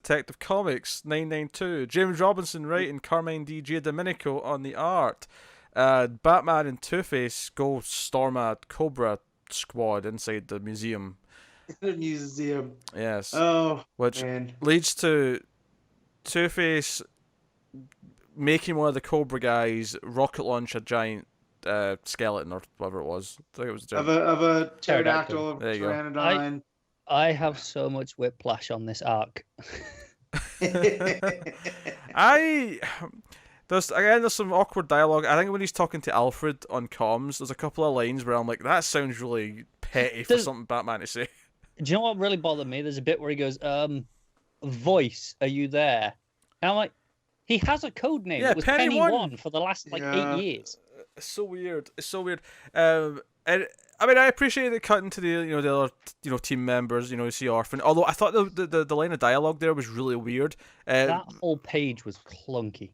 Detective Comics 992. James Robinson writing, Carmine Di Giandomenico on the art. Batman and Two-Face go storm a Cobra squad inside the museum. The museum. Yes. Oh, which man. leads to Two-Face making one of the Cobra guys rocket launch a giant skeleton or whatever it was. I think it was a giant. Of a Pterodactyl. pterodactyl, There you go. pteranodon. I have so much whiplash on this arc. There's some awkward dialogue. I think when he's talking to Alfred on comms, there's a couple of lines where I'm like, that sounds really petty for something Batman to say. Do you know what really bothered me? There's a bit where he goes, "Voice, are you there?" And I'm like, he has a code name. Yeah, it was Penny One for the last 8 years. It's so weird. And I mean, I appreciate it cutting to the other team members. You see Orphan. Although I thought the line of dialogue there was really weird. That whole page was clunky.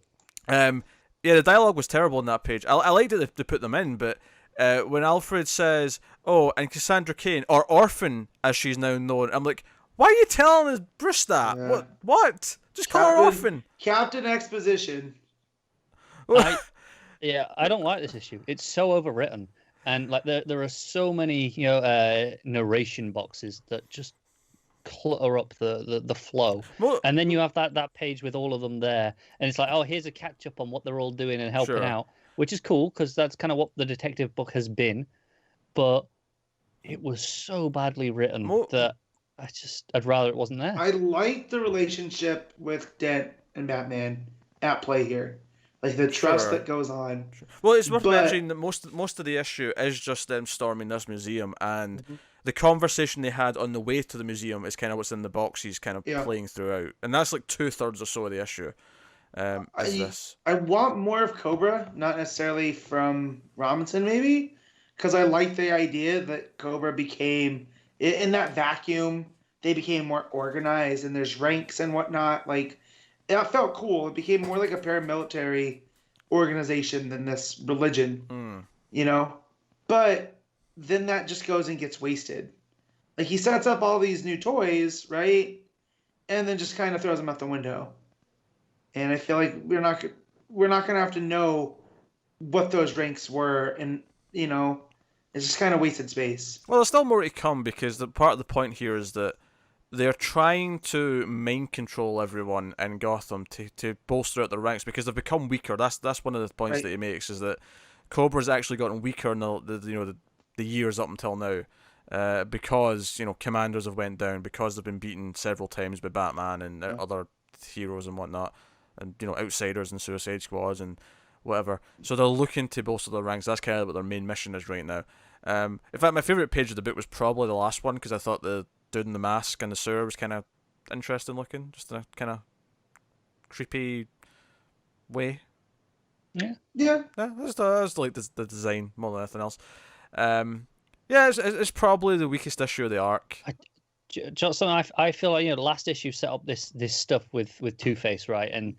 Yeah, the dialogue was terrible on that page. I liked it they put them in, but when Alfred says, "Oh, and Cassandra Cain," or Orphan as she's now known, I'm like, why are you telling Bruce that? Yeah. What? Just call her Orphan. Captain Exposition. I don't like this issue. It's so overwritten, and like there are so many narration boxes that just clutter up the flow. Well, and then you have that page with all of them there, and it's like, oh, here's a catch up on what they're all doing and helping out, which is cool because that's kind of what the detective book has been. But it was so badly written that I'd rather it wasn't there. I like the relationship with Dent and Batman at play here. Like the trust that goes on. Well, it's worth mentioning that most of the issue is just them storming this museum, and the conversation they had on the way to the museum is kind of what's in the boxes, kind of playing throughout, and that's like 2/3 or so of the issue. I want more of Cobra, not necessarily from Robinson, maybe, because I like the idea that Cobra became in that vacuum. They became more organized, and there's ranks and whatnot. Like, that felt cool. It became more like a paramilitary organization than this religion, But then that just goes and gets wasted. Like, he sets up all these new toys, right? And then just kind of throws them out the window. And I feel like we're not going to have to know what those ranks were, and it's just kind of wasted space. Well, there's still more to come, because part of the point here is that they're trying to mind control everyone in Gotham to bolster out their ranks, because they've become weaker. That's one of the points that he makes, is that Cobra's actually gotten weaker in the years up until now, because commanders have went down, because they've been beaten several times by Batman and other heroes and whatnot, and outsiders and Suicide Squads and whatever. So they're looking to bolster their ranks. That's kind of what their main mission is right now. In fact, my favourite page of the book was probably the last one, because I thought the dude in the mask and the sewer was kind of interesting looking, just in a kind of creepy way. Yeah. I just like the design more than anything else. It's probably the weakest issue of the arc. I feel like the last issue set up this stuff with Two-Face, right, and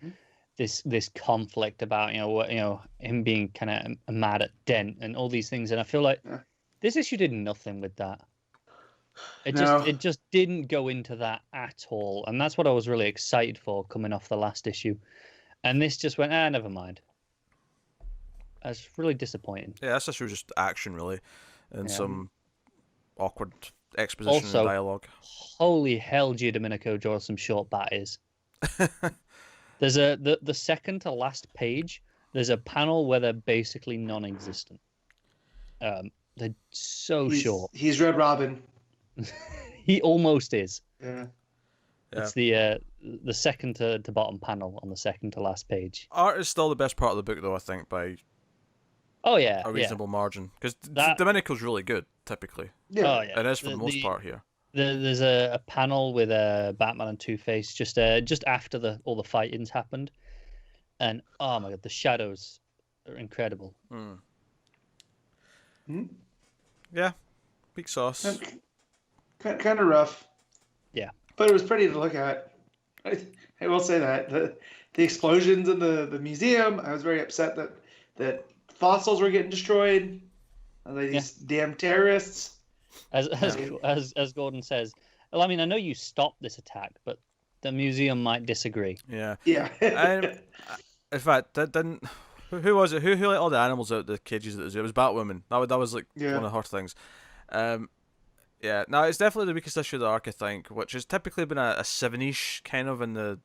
this conflict about him being kind of mad at Dent and all these things, and I feel like this issue did nothing with that. It just didn't go into that at all, and that's what I was really excited for coming off the last issue, and this just went, never mind. That's really disappointing. Yeah, this issue was just action, really, and some awkward exposition and dialogue. Holy hell, Giandomenico draws some short batters. There's the second to last page. There's a panel where they're basically non-existent. They're so short. He's Red Robin. He almost is. Yeah. It's the second to bottom panel on the second to last page. Art is still the best part of the book, though, I think, by a reasonable margin, because Domenico's really good typically. Yeah, it is for the most part here. There's a panel with Batman and Two-Face just after all the fighting's happened, and oh my god, the shadows are incredible. Yeah, big sauce. Kind of rough. Yeah, but it was pretty to look at. I will say that the explosions in the museum. I was very upset that fossils were getting destroyed. These damn terrorists. As Gordon says, well, I mean, I know you stopped this attack, but the museum might disagree. Yeah. Yeah. And in fact, didn't who was it? Who let all the animals out the cages at the zoo? It was Batwoman. That was like one of her things. Yeah. No, it's definitely the weakest issue of the arc, I think, which has typically been a 7-ish kind of in the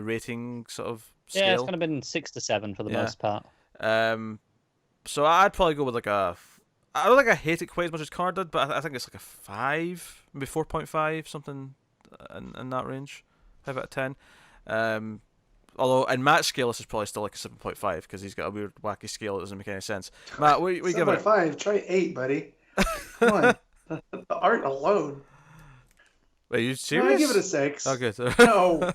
rating sort of scale. Yeah, it's kind of been 6 to 7 for the most part. So I'd probably go with like a. I don't think I hate it quite as much as Connor did, but I think it's like a 5, maybe 4.5, something in that range, 5 out of 10. Although in Matt's scale, this is probably still like a 7.5 because he's got a weird, wacky scale that doesn't make any sense. Matt, what you give it? 7.5. Try 8, buddy. Come on, the art alone. Are you serious? No, I give it a 6. Oh, good. No.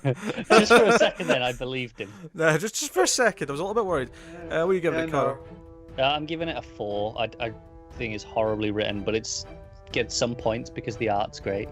Just for a second, then I believed him. No, just for a second, I was a little bit worried. What are you giving it, Connor? I'm giving it a 4. I think it's horribly written, but it's gets some points because the art's great.